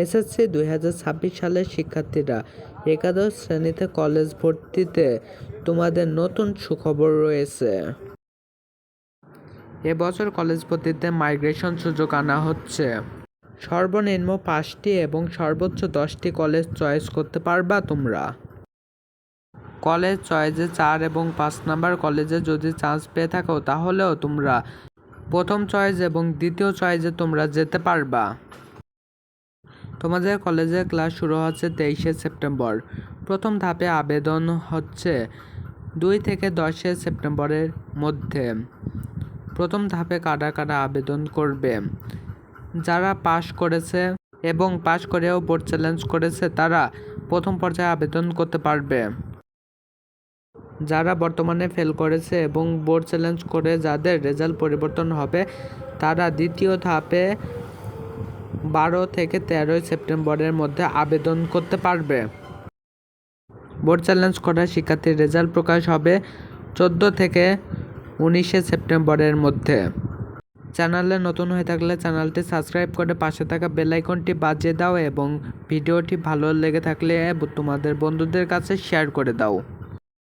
SSC 2026 সালের শিক্ষার্থীরা একাদশ শ্রেণীতে কলেজ ভর্তিতে তোমাদের নতুন সুখবর রয়েছে। এবছর কলেজ ভর্তিতে মাইগ্রেশন সুযোগ আনা হচ্ছে। সর্বনিম্ন 5টি এবং সর্বোচ্চ 10টি কলেজ চয়েস করতে পারবা তোমরা। কলেজ চয়েসে 4 এবং 5 নাম্বার কলেজে যদি চান্স পেয়ে থাকো তাহলেও তোমরা প্রথম চয়েস এবং দ্বিতীয় চয়েসে তোমরা যেতে পারবা। তোমাদের কলেজের ক্লাস শুরু হচ্ছে 23শে সেপ্টেম্বর। প্রথম ধাপে আবেদন হচ্ছে 2 থেকে 10 সেপ্টেম্বরের মধ্যে। প্রথম ধাপে কারা কারা আবেদন করবে? যারা পাশ করেছে এবং পাশ করেও বোর্ড চ্যালেঞ্জ করেছে তারা প্রথম পর্যায়ে আবেদন করতে পারবে। যারা বর্তমানে ফেল করেছে এবং বোর্ড চ্যালেঞ্জ করে যাদের রেজাল্ট পরিবর্তন হবে তারা দ্বিতীয় ধাপে 12 থেকে 13 সেপ্টেম্বরের মধ্যে আবেদন করতে পারবে। বোর্ড চ্যালেঞ্জ করা শিক্ষার্থীর রেজাল্ট প্রকাশ হবে 14 থেকে 19 সেপ্টেম্বরের মধ্যে। চ্যানেলে নতুন হয়ে থাকলে চ্যানেলটি সাবস্ক্রাইব করে পাশে থাকা বেল আইকনটি বাজিয়ে দাও এবং ভিডিওটি ভালো লেগে থাকলে তোমাদের বন্ধুদের কাছে শেয়ার করে দাও।